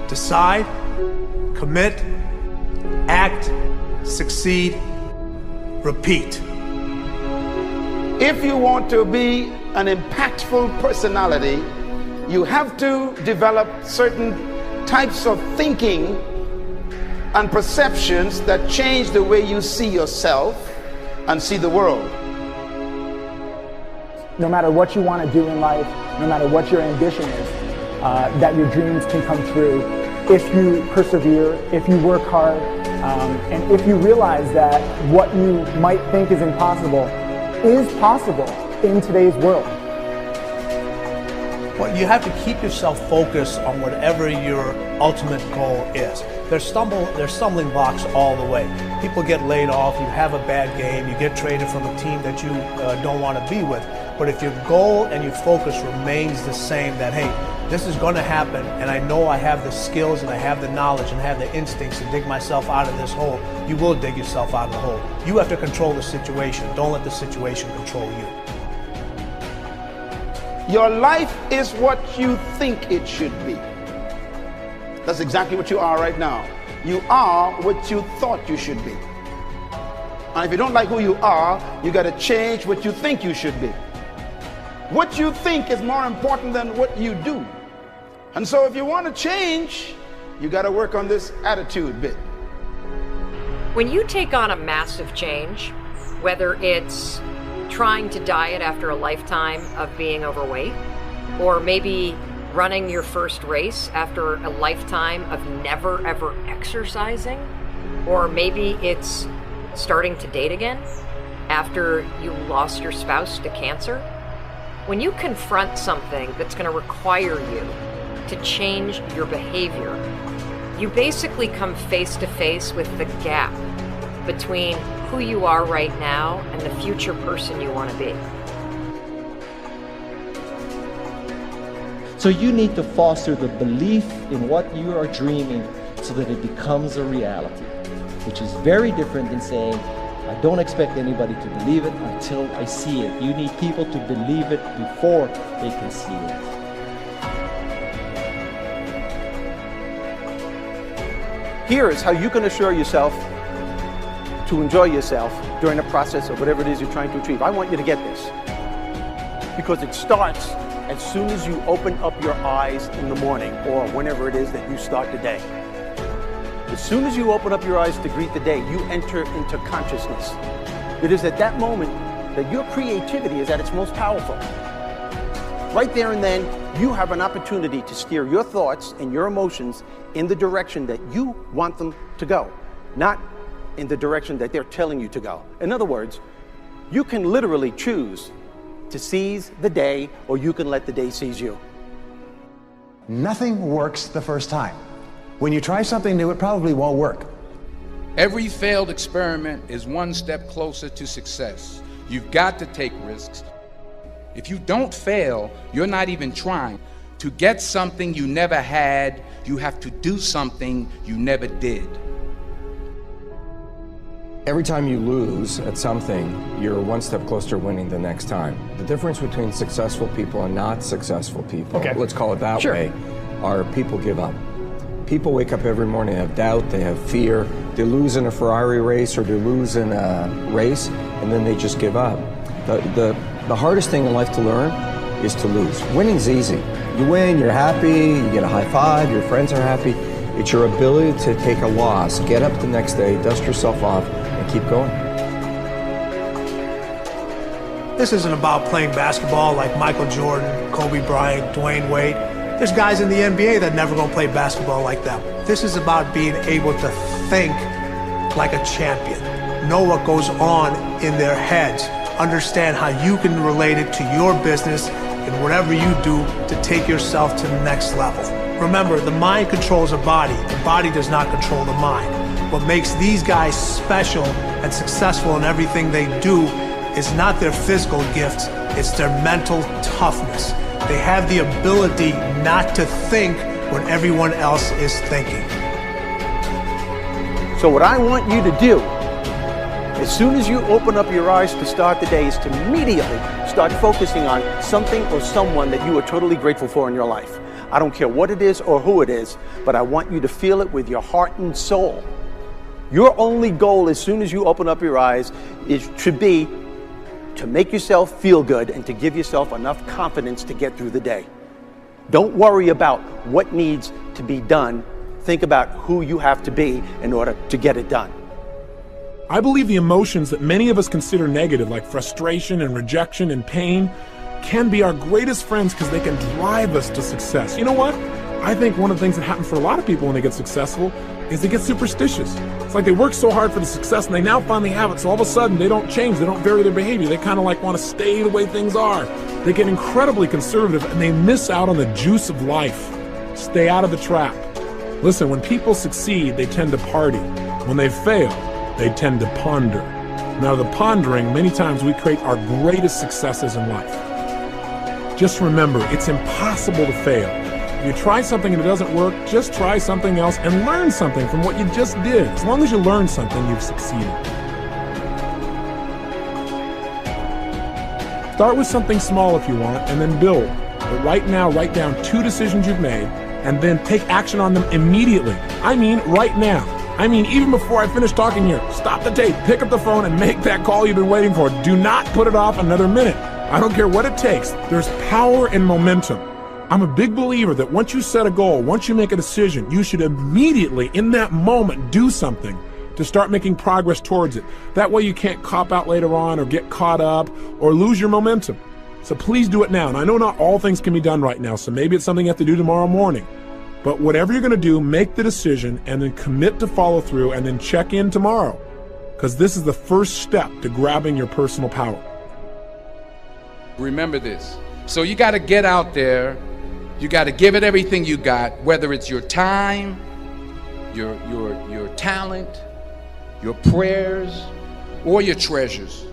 Decide, commit, act, succeed, repeat. If you want to be an impactful personality, you have to develop certain types of thinking and perceptions that change the way you see yourself and see the world. No matter what you want to do in life, no matter what your ambition is, that your dreams can come true if you persevere, if you work hard, and if you realize that what you might think is impossible is possible in today's world. Well, you have to keep yourself focused on whatever your ultimate goal is. There's stumbling blocks all the way. People get laid off, you have a bad game, you get traded from a team that you don't want to be with. But if your goal and your focus remains the same, that hey, this is going to happen, and I know I have the skills and I have the knowledge and I have the instincts to dig myself out of this hole, you will dig yourself out of the hole. You have to control the situation. Don't let the situation control you. Your life is what you think it should be. That's exactly what you are right now. You are what you thought you should be. And if you don't like who you are, you got to change what you think you should be. What you think is more important than what you do. And so if you want to change, you got to work on this attitude bit. When you take on a massive change, whether it's trying to diet after a lifetime of being overweight, or maybe running your first race after a lifetime of never ever exercising, or maybe it's starting to date again after you lost your spouse to cancer. When you confront something that's going to require you to change your behavior, you basically come face to face with the gap between who you are right now and the future person you want to be. So you need to foster the belief in what you are dreaming so that it becomes a reality, which is very different than saying, I don't expect anybody to believe it until I see it. You need people to believe it before they can see it. Here is how you can assure yourself to enjoy yourself during the process of whatever it is you're trying to achieve. I want you to get this, because it starts as soon as you open up your eyes in the morning, or whenever it is that you start the day. As soon as you open up your eyes to greet the day, you enter into consciousness. It is at that moment that your creativity is at its most powerful. Right there and then, you have an opportunity to steer your thoughts and your emotions in the direction that you want them to go, not in the direction that they're telling you to go. In other words, you can literally choose to seize the day, or you can let the day seize you. Nothing works the first time. When you try something new, it probably won't work. Every failed experiment is one step closer to success. You've got to take risks. If you don't fail, you're not even trying. To get something you never had, you have to do something you never did. Every time you lose at something, you're one step closer to winning the next time. The difference between successful people and not successful people, let's call it that way, are people give up. People wake up every morning, they have doubt, they have fear, they lose in a Ferrari race or they lose in a race, and then they just give up. The hardest thing in life to learn is to lose. Winning's easy. You win, you're happy, you get a high five, your friends are happy. It's your ability to take a loss, get up the next day, dust yourself off, and keep going. This isn't about playing basketball like Michael Jordan, Kobe Bryant, Dwayne Wade. There's guys in the NBA that never gonna play basketball like them. This is about being able to think like a champion, know what goes on in their heads, understand how you can relate it to your business and whatever you do to take yourself to the next level. Remember, the mind controls the body does not control the mind. What makes these guys special and successful in everything they do is not their physical gifts, it's their mental toughness. They have the ability not to think when everyone else is thinking. So what I want you to do As soon as you open up your eyes to start the day, is to immediately start focusing on something or someone that you are totally grateful for in your life. I don't care what it is or who it is, but I want you to feel it with your heart and soul. Your only goal as soon as you open up your eyes should be to make yourself feel good and to give yourself enough confidence to get through the day. Don't worry about what needs to be done. Think about who you have to be in order to get it done. I believe the emotions that many of us consider negative, like frustration and rejection and pain, can be our greatest friends because they can drive us to success. You know what? I think one of the things that happens for a lot of people when they get successful is they get superstitious. It's like they work so hard for the success and they now finally have it, so all of a sudden they don't change, they don't vary their behavior, they kind of like want to stay the way things are. They get incredibly conservative and they miss out on the juice of life. Stay out of the trap. Listen, when people succeed, they tend to party. When they fail, they tend to ponder. Now, the pondering, many times we create our greatest successes in life. Just remember, it's impossible to fail. If you try something and it doesn't work, just try something else and learn something from what you just did. As long as you learn something, you've succeeded. Start with something small if you want, and then build. But right now, write down 2 decisions you've made, and then take action on them immediately. I mean, right now. I mean, even before I finish talking here, stop the tape, pick up the phone, and make that call you've been waiting for. Do not put it off another minute. I don't care what it takes. There's power in momentum. I'm a big believer that once you set a goal, once you make a decision, you should immediately, in that moment, do something to start making progress towards it. That way you can't cop out later on or get caught up or lose your momentum. So please do it now. And I know not all things can be done right now, so maybe it's something you have to do tomorrow morning. But whatever you're going to do, make the decision and then commit to follow through and then check in tomorrow. Because this is the first step to grabbing your personal power. Remember this. So you got to get out there. You got to give it everything you got, whether it's your time, your talent, your prayers, or your treasures.